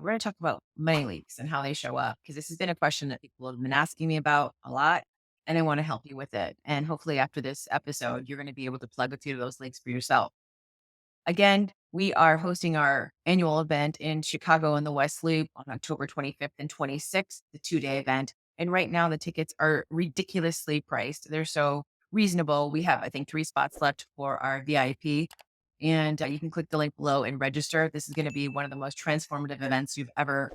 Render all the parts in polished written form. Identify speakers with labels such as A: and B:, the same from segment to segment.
A: We're going to talk about money leaks and how they show up because this has been a question that people have been asking me about a lot, and I want to help you with it. And hopefully, after this episode, you're going to be able to plug a few of those leaks for yourself. Again, we are hosting our annual event in Chicago in the West Loop on October 25th and 26th, the 2-day event. And right now, the tickets are ridiculously priced. They're so reasonable. We have, I think, 3 spots left for our VIP. And you can click the link below and register. This is going to be one of the most transformative events you've ever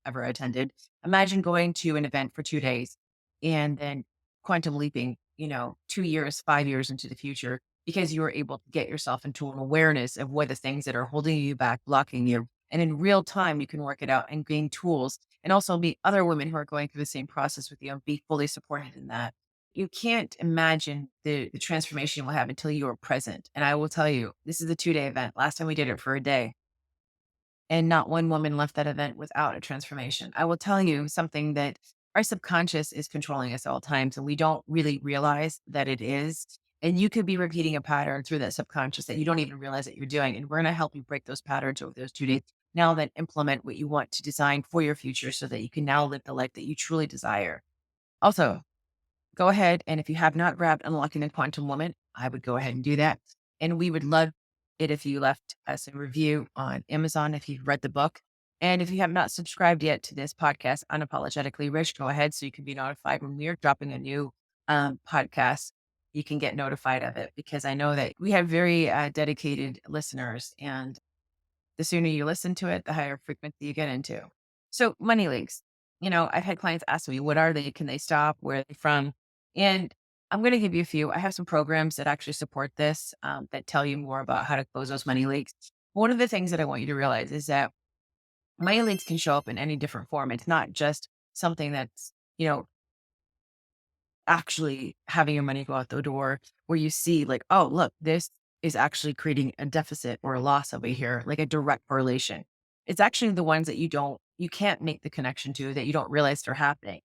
A: attended. Imagine going to an event for 2 days and then quantum leaping, 2 years, 5 years into the future because you were able to get yourself into an awareness of what the things that are holding you back, blocking you. And in real time, you can work it out and gain tools and also meet other women who are going through the same process with you and be fully supported in that. You can't imagine the transformation you'll have until you are present. And I will tell you, this is a 2-day event. Last time we did it for a day, and not one woman left that event without a transformation. I will tell you something that our subconscious is controlling us all times, and we don't really realize that it is. And you could be repeating a pattern through that subconscious that you don't even realize that you're doing. And we're going to help you break those patterns over those 2 days. Now then implement what you want to design for your future so that you can now live the life that you truly desire. Also, go ahead, and if you have not grabbed Unlocking the Quantum Woman, I would go ahead and do that. And we would love it if you left us a review on Amazon if you've read the book. And if you have not subscribed yet to this podcast, Unapologetically Rich, go ahead so you can be notified when we are dropping a new podcast. You can get notified of it because I know that we have very dedicated listeners. And the sooner you listen to it, the higher frequency you get into. So, money leaks. I've had clients ask me, what are they? Can they stop? Where are they from? And I'm going to give you a few. I have some programs that actually support this, that tell you more about how to close those money leaks. One of the things that I want you to realize is that money leaks can show up in any different form. It's not just something that's, actually having your money go out the door where you see like, oh, look, this is actually creating a deficit or a loss over here, like a direct correlation. It's actually the ones that you can't make the connection to that you don't realize they're happening.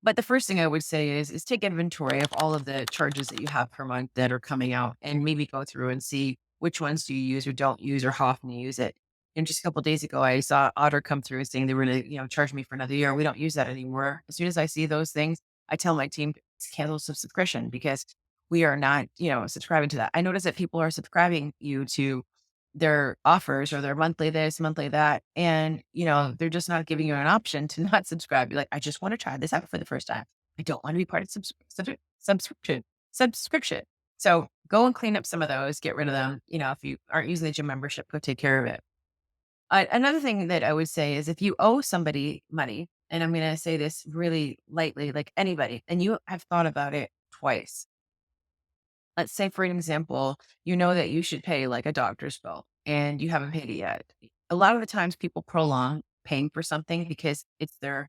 A: But the first thing I would say is take inventory of all of the charges that you have per month that are coming out and maybe go through and see which ones do you use or don't use or how often you use it. And just a couple of days ago, I saw Otter come through saying they were going to, charge me for another year. We don't use that anymore. As soon as I see those things, I tell my team to cancel subscription because we are not, subscribing to that. I notice that people are subscribing you to their offers or their monthly this, monthly that. And, they're just not giving you an option to not subscribe. You're like, I just want to try this out for the first time. I don't want to be part of subscription. So go and clean up some of those, get rid of them. If you aren't using the gym membership, go take care of it. Another thing that I would say is if you owe somebody money, and I'm going to say this really lightly, like anybody, and you have thought about it twice. Let's say, for an example, you know that you should pay like a doctor's bill and you haven't paid it yet. A lot of the times people prolong paying for something because it's their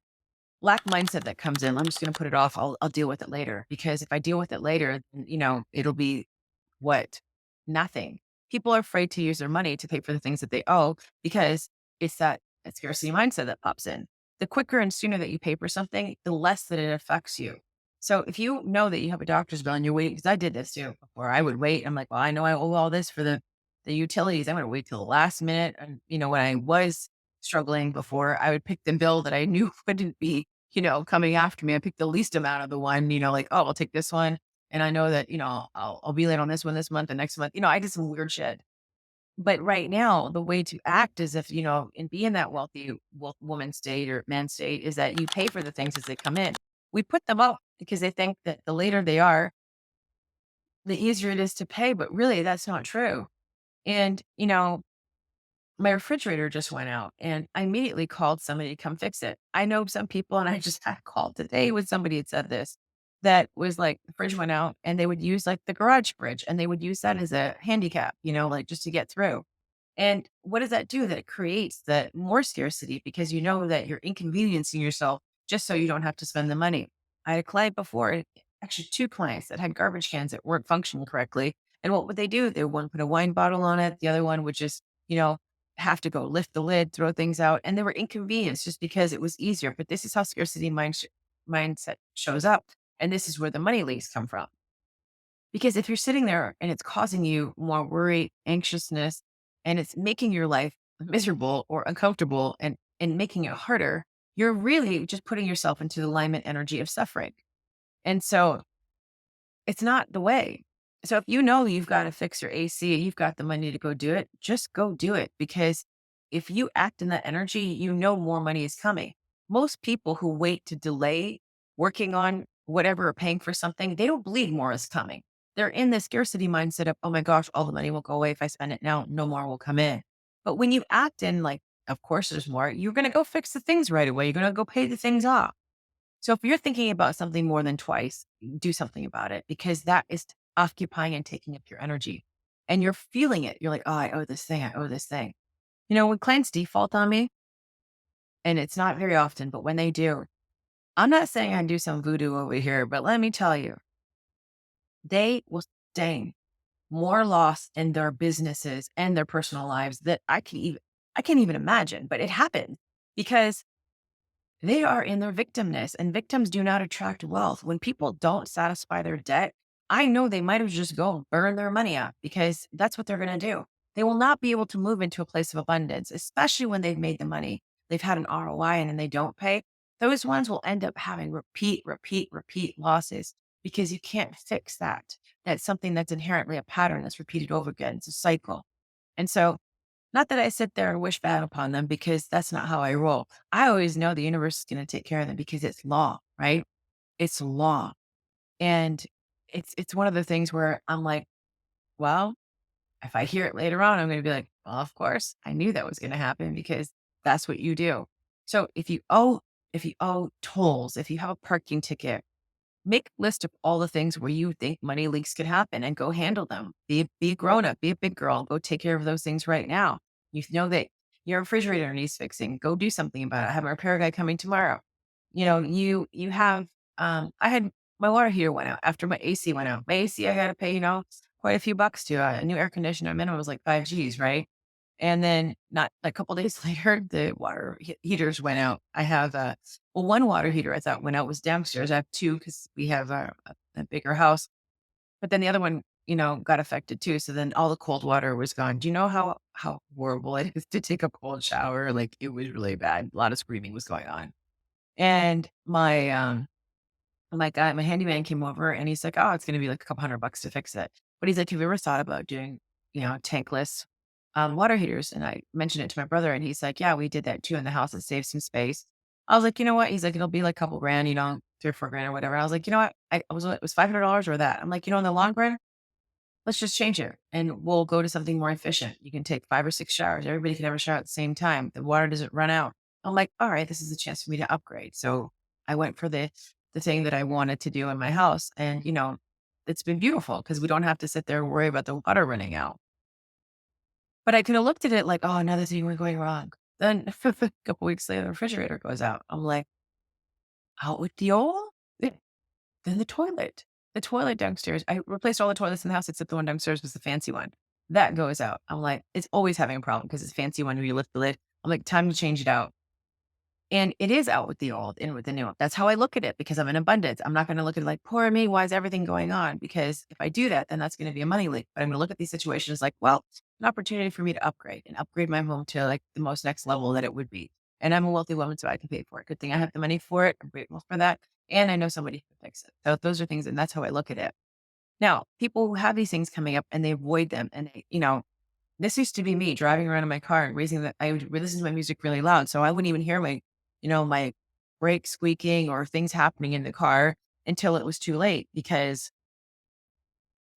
A: lack mindset that comes in. I'm just going to put it off. I'll deal with it later because if I deal with it later, it'll be what? Nothing. People are afraid to use their money to pay for the things that they owe because it's that scarcity mindset that pops in. The quicker and sooner that you pay for something, the less that it affects you. So if you know that you have a doctor's bill and you're waiting, because I did this too before, I would wait. I'm like, well, I know I owe all this for the utilities. I'm going to wait till the last minute. And when I was struggling before, I would pick the bill that I knew wouldn't be, coming after me. I picked the least amount of the one, like, oh, I'll take this one. And I know that, I'll be late on this one this month and next month. I did some weird shit. But right now, the way to act is if, and be in that wealthy woman state or man state is that you pay for the things as they come in. We put them up because they think that the later they are, the easier it is to pay. But really, that's not true. And, my refrigerator just went out and I immediately called somebody to come fix it. I know some people, and I just had a call today with somebody had said this that was like the fridge went out and they would use like the garage fridge and they would use that as a handicap, like just to get through. And what does that do? That it creates that more scarcity because you know that you're inconveniencing yourself just so you don't have to spend the money. I had a client before, actually 2 clients that had garbage cans that weren't functioning correctly. And what would they do? They would one put a wine bottle on it. The other one would just, have to go lift the lid, throw things out. And they were inconvenienced just because it was easier. But this is how scarcity mindset shows up. And this is where the money leaks come from. Because if you're sitting there and it's causing you more worry, anxiousness, and it's making your life miserable or uncomfortable and making it harder, you're really just putting yourself into the alignment energy of suffering. And so it's not the way. So if you know you've got to fix your AC and you've got the money to go do it, just go do it. Because if you act in that energy, you know more money is coming. Most people who wait to delay working on whatever or paying for something, they don't believe more is coming. They're in the scarcity mindset of, oh my gosh, all the money will go away if I spend it now, no more will come in. But when you act in like, of course there's more, you're going to go fix the things right away. You're going to go pay the things off. So if you're thinking about something more than twice, do something about it because that is occupying and taking up your energy. And you're feeling it. You're like, oh, I owe this thing. I owe this thing. When clients default on me, and it's not very often, but when they do, I'm not saying I do some voodoo over here, but let me tell you, they will sustain more loss in their businesses and their personal lives that I can't even imagine. But it happened because they are in their victimness, and victims do not attract wealth. When people don't satisfy their debt, I know they might have just go and burn their money up because that's what they're going to do. They will not be able to move into a place of abundance, especially when they've made the money. They've had an ROI and then they don't pay. Those ones will end up having repeat losses because you can't fix that. That's something that's inherently a pattern that's repeated over again. It's a cycle. And so not that I sit there and wish bad upon them because that's not how I roll. I always know the universe is going to take care of them because it's law, right? It's law. And it's one of the things where I'm like, well, if I hear it later on, I'm going to be like, well, of course, I knew that was going to happen because that's what you do. So if you owe tolls, if you have a parking ticket, make a list of all the things where you think money leaks could happen and go handle them. Be a grown up, be a big girl, go take care of those things right now. You know that your refrigerator needs fixing. Go do something about it. I have a repair guy coming tomorrow. You have I had my water heater went out after my AC went out. My AC I gotta pay, quite a few bucks to a new air conditioner. Minimum was like 5 G's, right? And then not a couple days later, the water heaters went out. I have one water heater I thought went out was downstairs. I have two because we have a bigger house, but then the other one, got affected too. So then all the cold water was gone. Do you know how horrible it is to take a cold shower? Like it was really bad. A lot of screaming was going on, and my handyman came over and he's like, "Oh, it's gonna be like a couple $100 to fix it." But he's like, "Have you ever thought about doing, tankless water heaters?" And I mentioned it to my brother and he's like, "Yeah, we did that too in the house. It saves some space." I was like, "You know what?" He's like, "It'll be like a couple grand, 3 or 4 grand or whatever." I was like, "You know what? It was $500 or that." I'm like, "In the long run, let's just change it and we'll go to something more efficient. You can take 5 or 6 showers. Everybody can have a shower at the same time. The water doesn't run out." I'm like, all right, this is a chance for me to upgrade. So I went for the thing that I wanted to do in my house. And, it's been beautiful because we don't have to sit there and worry about the water running out. But I could have looked at it like, oh, another thing we're going wrong. Then a couple weeks later, the refrigerator goes out. I'm like, out with the old? Then the toilet. The toilet downstairs. I replaced all the toilets in the house except the one downstairs was the fancy one. That goes out. I'm like, it's always having a problem because it's fancy one where you lift the lid. I'm like, time to change it out. And it is out with the old, in with the new. That's how I look at it because I'm in abundance. I'm not going to look at it like, poor me, why is everything going on? Because if I do that, then that's going to be a money leak. But I'm going to look at these situations like, well, an opportunity for me to upgrade and upgrade my home to like the most next level that it would be. And I'm a wealthy woman, so I can pay for it. Good thing I have the money for it. I'm grateful for that. And I know somebody who can fix it. So those are things, and that's how I look at it. Now, people who have these things coming up and they avoid them and this used to be me driving around in my car and raising that I would listen to my music really loud. So I wouldn't even hear my brakes squeaking or things happening in the car until it was too late because,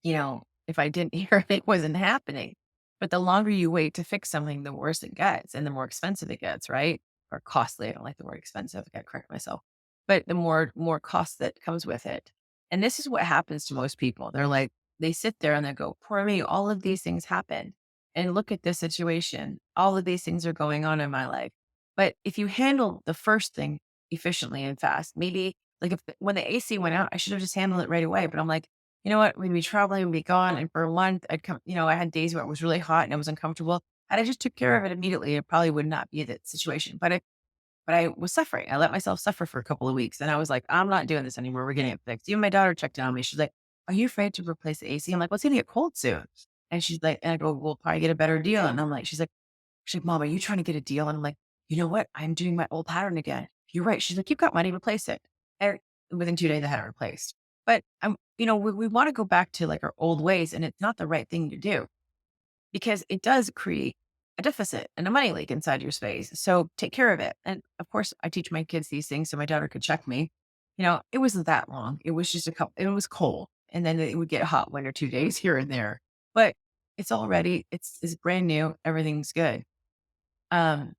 A: if I didn't hear it, it wasn't happening. But the longer you wait to fix something, the worse it gets and the more expensive it gets, right? Or costly. I don't like the word expensive. I got to correct myself. But the more cost that comes with it. And this is what happens to most people. They're like, they sit there and they go, poor me, all of these things happen. And look at this situation. All of these things are going on in my life. But if you handle the first thing efficiently and fast, maybe like when the AC went out, I should have just handled it right away. But I'm like, you know what? We'd be traveling, we'd be gone. And for a month, I'd come, I had days where it was really hot and it was uncomfortable. And I just took care of it immediately. It probably would not be that situation. But I was suffering. I let myself suffer for a couple of weeks. And I was like, I'm not doing this anymore. We're getting it fixed. Even my daughter checked in on me. She's like, are you afraid to replace the AC? I'm like, well, it's going to get cold soon. And she's like, and I go, we'll probably get a better deal. And I'm like, she's like, She's like, "Mom, are you trying to get a deal?" And I'm like, "You know what? I'm doing my old pattern again." "You're right." She's like, "You've got money, replace it." And within 2 days, I had it replaced. But we want to go back to like our old ways, and it's not the right thing to do because it does create a deficit and a money leak inside your space. So take care of it. And of course, I teach my kids these things so my daughter could check me. It wasn't that long. It was just a couple, it was cold. And then it would get hot 1 or 2 days here and there. But it's brand new. Everything's good. Um,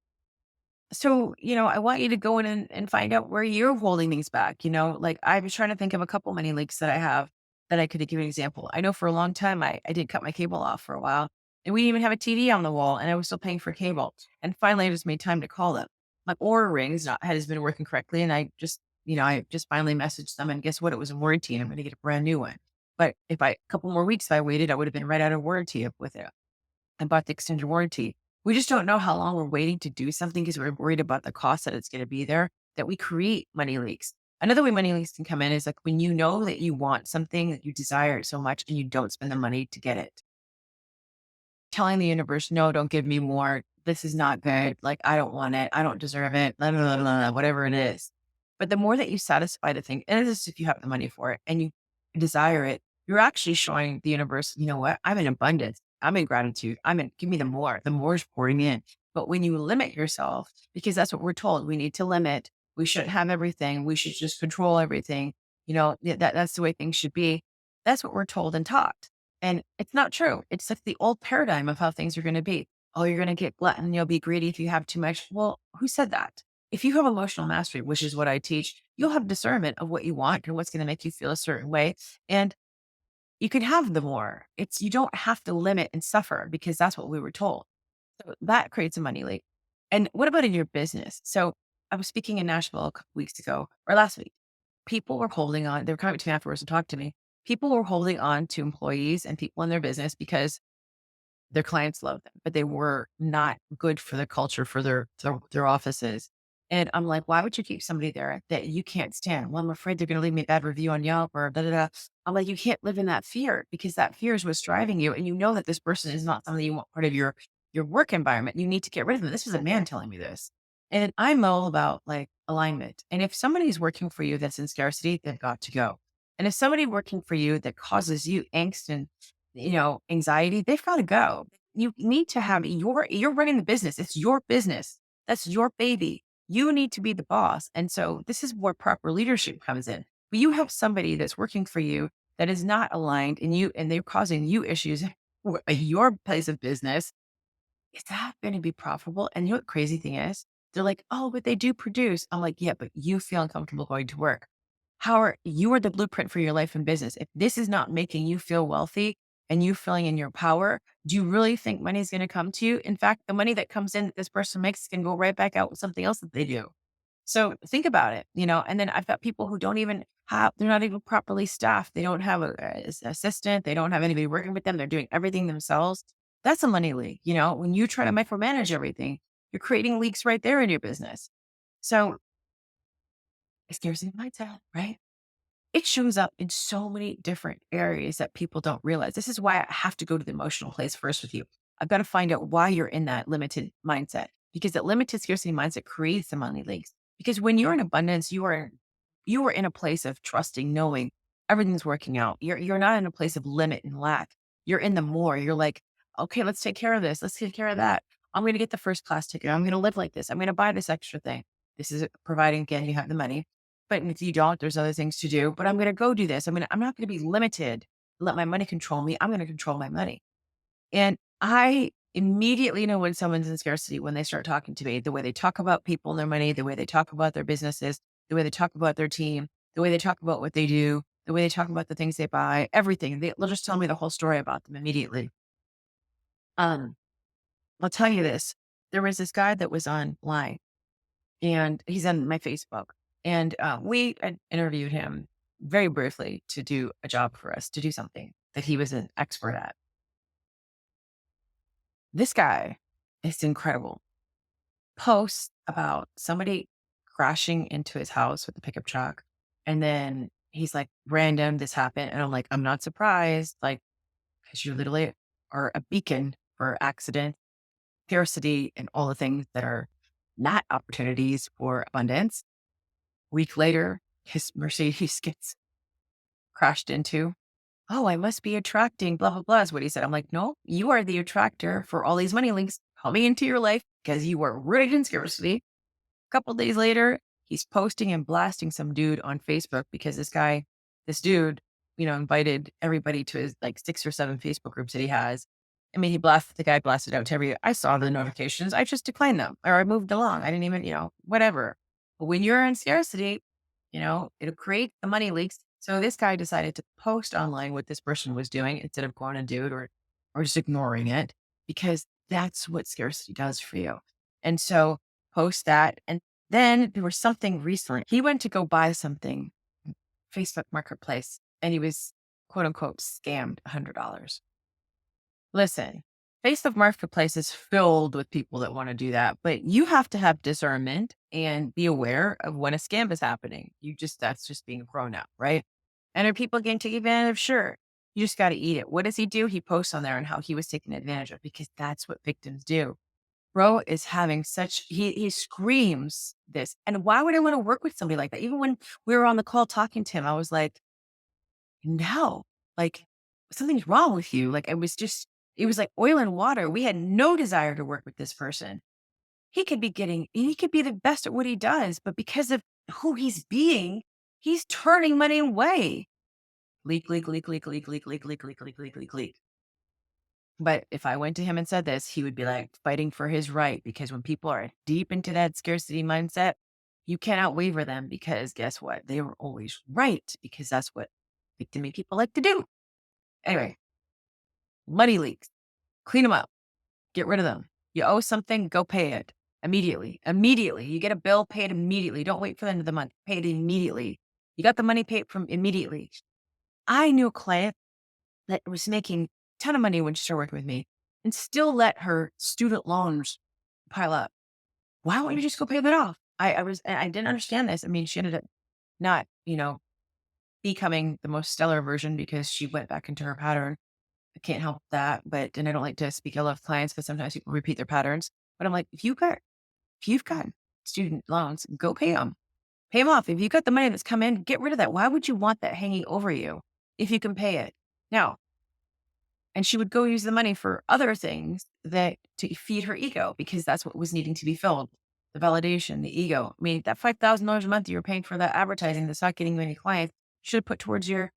A: so, I want you to go in and find out where you're holding things back. Like I was trying to think of a couple money leaks that I have that I could give you an example. I know for a long time I didn't cut my cable off for a while. And we didn't even have a TV on the wall and I was still paying for cable. And finally I just made time to call them. My Aura rings has been working correctly. And I just finally messaged them and guess what? It was a warranty and I'm going to get a brand new one. But a couple more weeks, if I waited, I would have been right out of warranty with it. I bought the extended warranty. We just don't know how long we're waiting to do something because we're worried about the cost that it's going to be there, that we create money leaks. Another way money leaks can come in is like when you know that you want something that you desire it so much and you don't spend the money to get it. Telling the universe, no, don't give me more. This is not good. Like, I don't want it. I don't deserve it. Blah, blah, blah, blah, whatever it is. But the more that you satisfy the thing, and this is if you have the money for it and you desire it, you're actually showing the universe, you know what? I'm in abundance. I'm in gratitude. Give me the more. The more is pouring in. But when you limit yourself, because that's what we're told, we need to limit. We shouldn't have everything. We should just control everything. That's the way things should be. That's what we're told and taught. And it's not true. It's like the old paradigm of how things are going to be. Oh, you're going to get glutton. You'll be greedy if you have too much. Well, who said that? If you have emotional mastery, which is what I teach, you'll have discernment of what you want and what's going to make you feel a certain way. And you can have the more. You don't have to limit and suffer because that's what we were told. So that creates a money leak. And what about in your business? So I was speaking in Nashville a couple weeks ago or last week. People were holding on. They were coming to me afterwards to talk to me. People were holding on to employees and people in their business because their clients love them, but they were not good for the culture for their offices. And I'm like, why would you keep somebody there that you can't stand? Well, I'm afraid they're going to leave me a bad review on Yelp or da da da. I'm like, you can't live in that fear because that fear is what's driving you, and you know that this person is not something you want part of your work environment. You need to get rid of them. This was a man telling me this, and I'm all about like alignment. And if somebody's working for you that's in scarcity, they've got to go. And if somebody working for you that causes you angst and anxiety, they've got to go. You need to have you're running the business. It's your business. That's your baby. You need to be the boss. And so this is where proper leadership comes in. But you have somebody that's working for you that is not aligned and they're causing you issues at your place of business. Is that going to be profitable? And you know what the crazy thing is? They're like, oh, but they do produce. I'm like, yeah, but you feel uncomfortable going to work. You are the blueprint for your life and business. If this is not making you feel wealthy and you feeling in your power, do you really think money is going to come to you? In fact, the money that comes in that this person makes can go right back out with something else that they do. So think about it. And then I've got people who they're not even properly staffed. They don't have an assistant. They don't have anybody working with them. They're doing everything themselves. That's a money leak. When you try to micromanage everything, you're creating leaks right there in your business. So it's scarcity mindset, right? It shows up in so many different areas that people don't realize. This is why I have to go to the emotional place first with you. I've got to find out why you're in that limited mindset because that limited scarcity mindset creates the money leaks. Because when you're in abundance, you are in a place of trusting, knowing everything's working out. You're not in a place of limit and lack. You're in the more. You're like, okay, let's take care of this. Let's take care of that. I'm going to get the first class ticket. I'm going to live like this. I'm going to buy this extra thing. This is providing again you have the money. But if you don't, there's other things to do. But I'm going to go do this. I'm not going to be limited. Let my money control me. I'm going to control my money. And I immediately know when someone's in scarcity when they start talking to me, the way they talk about people and their money, the way they talk about their businesses, the way they talk about their team, the way they talk about what they do, the way they talk about the things they buy, everything. They'll just tell me the whole story about them immediately. Um, I'll tell you this. There was this guy that was online and he's on my Facebook. And we had interviewed him very briefly to do a job for us, to do something that he was an expert at. This guy is incredible. Posts about somebody crashing into his house with a pickup truck. And then he's like, random, this happened. And I'm like, I'm not surprised. Like, because you literally are a beacon for accidents. scarcity and all the things that are not opportunities for abundance. Week later, his Mercedes gets crashed into. Oh, I must be attracting blah, blah, blah is what he said. I'm like, no, you are the attractor for all these money links coming into your life because you were rooted in scarcity. Couple days later, he's posting and blasting some dude on Facebook because this dude, invited everybody to his like 6 or 7 Facebook groups that he has. I mean, the guy blasted out to I saw the notifications. I just declined them or I moved along. I didn't even, whatever. But when you're in scarcity, it'll create the money leaks. So this guy decided to post online what this person was doing instead of going to do it or just ignoring it because that's what scarcity does for you. And so post that. And then there was something recently. He went to go buy something, Facebook Marketplace, and he was quote unquote scammed $100. Listen, Facebook Marketplace is filled with people that want to do that, but you have to have discernment and be aware of when a scam is happening. That's just being grown up, right? And are people getting taken advantage of? Sure. You just got to eat it. What does he do? He posts on there and how he was taken advantage of because that's what victims do. Bro is having he screams this. And why would I want to work with somebody like that? Even when we were on the call talking to him, I was like, no, like something's wrong with you. Like it was like oil and water. We had no desire to work with this person. He could be the best at what he does, but because of who he's being, he's turning money away. Leak, leak, leak, leak, leak, leak, leak, leak, leak, leak, leak, leak, leak. But if I went to him and said this, he would be like fighting for his right because when people are deep into that scarcity mindset, you cannot waver them because guess what? They were always right because that's what victim people like to do. Anyway, money leaks, clean them up, get rid of them. You owe something, go pay it immediately. Immediately. You get a bill, pay it immediately. Don't wait for the end of the month. Pay it immediately. You got the money, pay it from immediately. I knew a client that was making a ton of money when she started working with me and still let her student loans pile up. Why don't you just go pay that off? I didn't understand this. I mean, she ended up not, becoming the most stellar version because she went back into her pattern. I can't help that. And I don't like to speak ill of clients because sometimes people repeat their patterns. But I'm like, if you've got student loans, go pay them. Pay them off. If you got the money that's come in, get rid of that. Why would you want that hanging over you if you can pay it? Now, and she would go use the money for other things that to feed her ego because that's what was needing to be filled. The validation, the ego. I mean, that $5,000 a month you're paying for that advertising that's not getting you any clients, you should put towards your,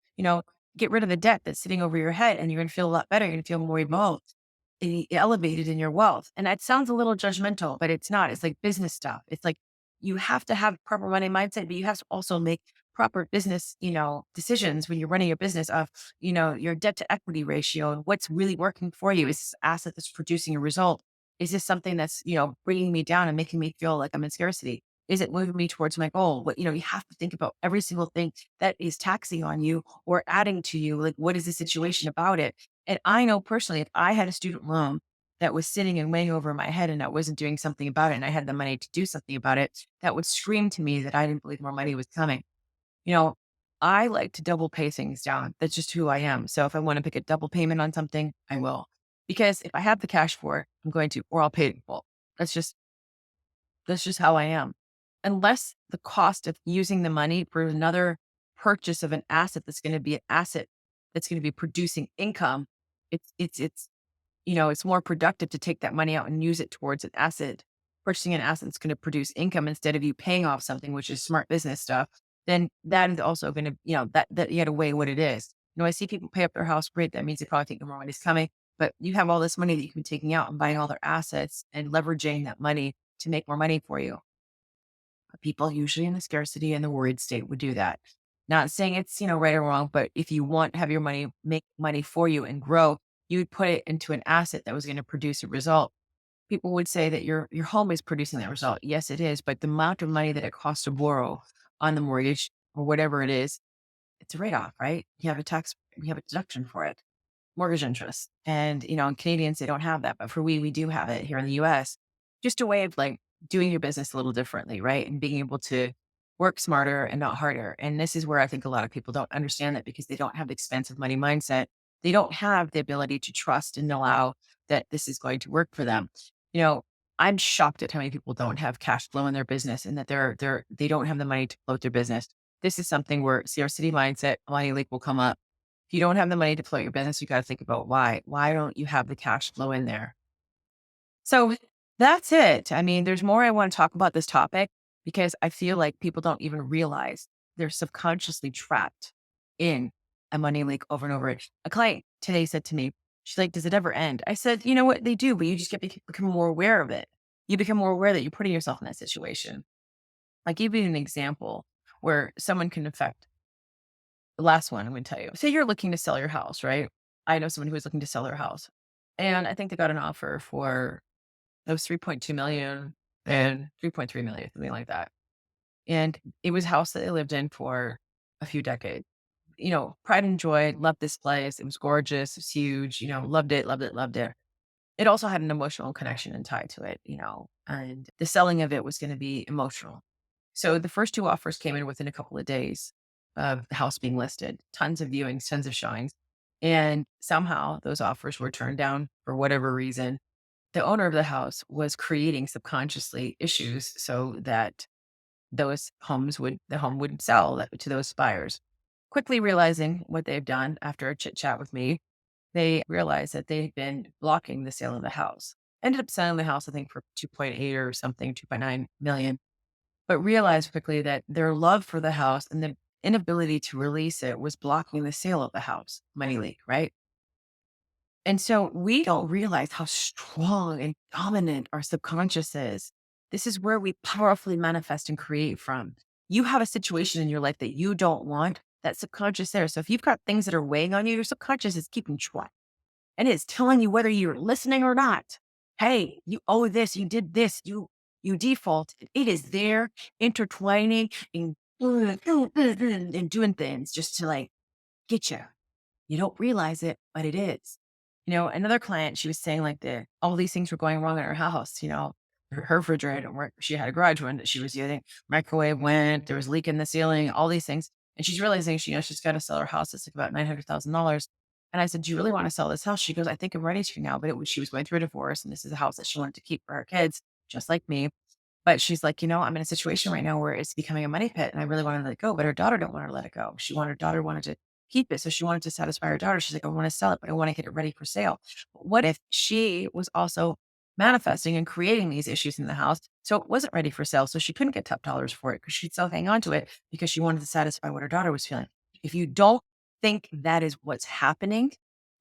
A: get rid of the debt that's sitting over your head and you're going to feel a lot better. You're going to feel more evolved, elevated in your wealth. And that sounds a little judgmental, but it's not. It's like business stuff. It's like you have to have proper money mindset, but you have to also make proper business, decisions when you're running your business of, your debt to equity ratio and what's really working for you. Is this asset that's producing a result? Is this something that's, bringing me down and making me feel like I'm in scarcity? Is it moving me towards my goal? You have to think about every single thing that is taxing on you or adding to you. Like, what is the situation about it? And I know personally, if I had a student loan that was sitting and weighing over my head and I wasn't doing something about it and I had the money to do something about it, that would scream to me that I didn't believe more money was coming. You know, I like to double pay things down. That's just who I am. So if I want to pick a double payment on something, I will. Because if I have the cash for it, I'm going to, or I'll pay it in full. That's just how I am. Unless the cost of using the money for another purchase of an asset that's going to be an asset that's going to be producing income, it's more productive to take that money out and use it towards an asset, purchasing an asset that's going to produce income instead of you paying off something, which is smart business stuff. Then that is also going to, that you got to weigh what it is. I see people pay up their house. Great. That means they probably think more money's coming, but you have all this money that you can be taking out and buying all their assets and leveraging that money to make more money for you. But people usually in the scarcity and the worried state would do that. Not saying it's, right or wrong, but if you want to have your money make money for you and grow, you would put it into an asset that was going to produce a result. People would say that your home is producing that result. Yes, it is. But the amount of money that it costs to borrow on the mortgage or whatever it is, it's a write-off, right? You have a deduction for it, mortgage interest. And, in Canadians, they don't have that. But for we do have it here in the US. Just a way of like doing your business a little differently, right? And being able to work smarter and not harder. And this is where I think a lot of people don't understand that because they don't have the expensive money mindset. They don't have the ability to trust and allow that this is going to work for them. You know, I'm shocked at how many people don't have cash flow in their business and that they don't have the money to float their business. This is something where scarcity mindset, money leak will come up. If you don't have the money to float your business, you got to think about why. Why don't you have the cash flow in there? So that's it. I mean, there's more I want to talk about this topic because I feel like people don't even realize they're subconsciously trapped in a money leak over and over. A client today said to me, she's like, does it ever end? I said, you know what? They do, but you just become more aware of it. You become more aware that you're putting yourself in that situation. I'll give you an example where someone can affect the last one I'm going to tell you. Say you're looking to sell your house, right? I know someone who was looking to sell their house. And I think they got an offer for it was 3.2 million and 3.3 million, something like that. And it was a house that they lived in for a few decades. Pride and joy, loved this place. It was gorgeous. It was huge, loved it, loved it, loved it. It also had an emotional connection and tie to it, and the selling of it was going to be emotional. So the first two offers came in within a couple of days of the house being listed, tons of viewings, tons of showings. And somehow those offers were turned down for whatever reason. The owner of the house was creating subconsciously issues so that the home would sell to those buyers. Quickly realizing what they've done after a chit chat with me, they realized that they'd been blocking the sale of the house. Ended up selling the house, I think, for 2.8 or something, 2.9 million, but realized quickly that their love for the house and the inability to release it was blocking the sale of the house. Money leak, right? And so we don't realize how strong and dominant our subconscious is. This is where we powerfully manifest and create from. You have a situation in your life that you don't want, that subconscious there. So if you've got things that are weighing on you, your subconscious is keeping track and it's telling you whether you're listening or not. Hey, you owe this, you did this, you defaulted. It is there intertwining and doing things just to like get you. You don't realize it, but it is. Another client, she was saying like all these things were going wrong in her house. Her refrigerator didn't work. She had a garage one that she was using. Microwave went, there was leak in the ceiling, all these things. And she's realizing she's got to sell her house. It's like about $900,000. And I said, do you really want to sell this house? She goes, I think I'm ready to now. But she was going through a divorce and this is a house that she wanted to keep for her kids, just like me. But she's like, I'm in a situation right now where it's becoming a money pit and I really want to let it go. But her daughter don't want her to let it go. Her daughter wanted to keep it. So she wanted to satisfy her daughter. She's like, I want to sell it, but I want to get it ready for sale. But what if she was also manifesting and creating these issues in the house? So it wasn't ready for sale. So she couldn't get top dollars for it because she'd still hang on to it because she wanted to satisfy what her daughter was feeling. If you don't think that is what's happening,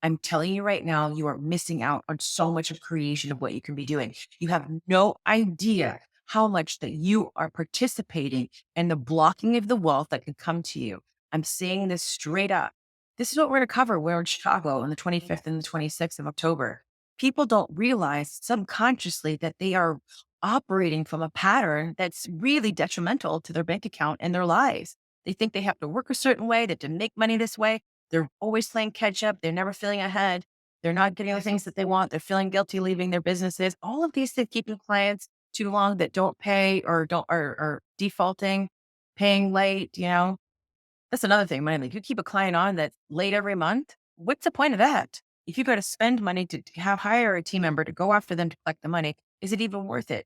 A: I'm telling you right now, you are missing out on so much of creation of what you can be doing. You have no idea how much that you are participating in the blocking of the wealth that can come to you. I'm saying this straight up. This is what we're going to cover. We're in Chicago on the 25th and the 26th of October. People don't realize subconsciously that they are operating from a pattern that's really detrimental to their bank account and their lives. They think they have to work a certain way, that to make money this way, they're always playing catch up. They're never feeling ahead. They're not getting the things that they want. They're feeling guilty leaving their businesses. All of these things keeping clients too long that don't pay or don't or defaulting, paying late, That's another thing, money. Like you keep a client on that's late every month. What's the point of that? If you got to spend money to have hire a team member to go after them to collect the money, is it even worth it?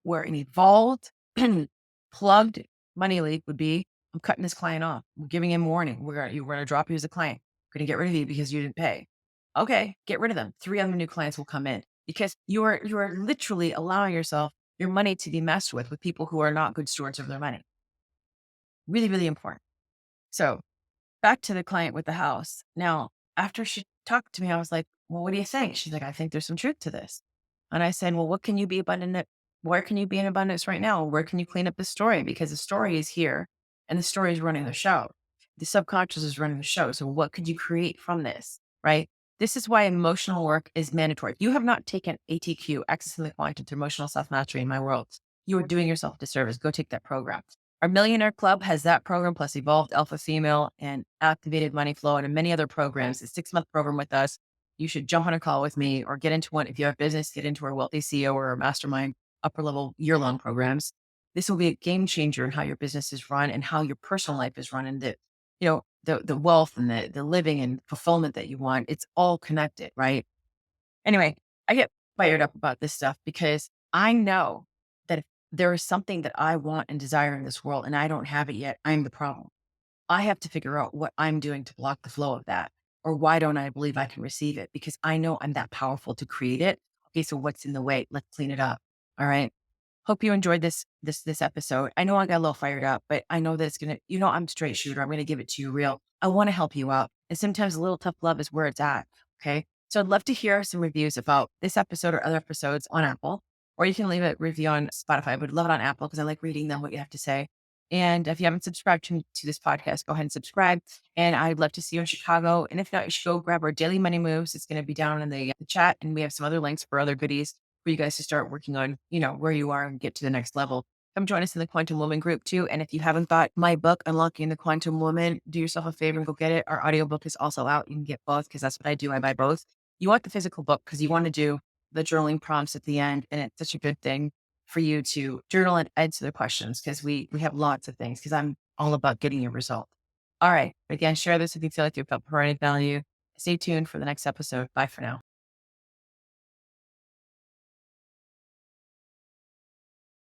A: Where an evolved, plugged money leak would be, I'm cutting this client off. We're giving him warning. We're gonna drop you as a client. We're gonna get rid of you because you didn't pay. Okay, get rid of them. 3 other new clients will come in because you are literally allowing your money to be messed with people who are not good stewards of their money. Really, really important. So back to the client with the house. Now, after she talked to me, I was like, well, what do you think? She's like, I think there's some truth to this. And I said, well, what can you be abundant at? Where can you be in abundance right now? Where can you clean up the story? Because the story is here and the story is running the show. The subconscious is running the show. So what could you create from this? Right? This is why emotional work is mandatory. If you have not taken ATQ, Access to the Quantum to Emotional Self Mastery in my world, you are doing yourself a disservice. Go take that program. Our Millionaire Club has that program plus Evolved Alpha Female and Activated Money Flow and many other programs. A 6-month program with us. You should jump on a call with me or get into one. If you have business, get into our Wealthy CEO or our Mastermind upper level year-long programs. This will be a game changer in how your business is run and how your personal life is run and the wealth and the living and fulfillment that you want. It's all connected, right? Anyway, I get fired up about this stuff because I know that if there is something that I want and desire in this world and I don't have it yet, I'm the problem. I have to figure out what I'm doing to block the flow of that. Or why don't I believe I can receive it? Because I know I'm that powerful to create it. Okay, so what's in the way? Let's clean it up. All right. Hope you enjoyed this episode. I know I got a little fired up, but I know that it's gonna, I'm a straight shooter. I'm gonna give it to you real. I want to help you out. And sometimes a little tough love is where it's at. Okay. So I'd love to hear some reviews about this episode or other episodes on Apple. Or you can leave a review on Spotify. I would love it on Apple because I like reading them, what you have to say. And if you haven't subscribed to this podcast, go ahead and subscribe. And I'd love to see you in Chicago. And if not, you should go grab our daily money moves. It's going to be down in the chat. And we have some other links for other goodies for you guys to start working on, where you are and get to the next level. Come join us in the Quantum Woman group too. And if you haven't got my book, Unlocking the Quantum Woman, do yourself a favor and go get it. Our audiobook is also out. You can get both because that's what I do. I buy both. You want the physical book because you want to do the journaling prompts at the end. And it's such a good thing for you to journal and answer the questions because we have lots of things because I'm all about getting a result. All right. Again, share this if you feel like you've got provided value. Stay tuned for the next episode. Bye for now.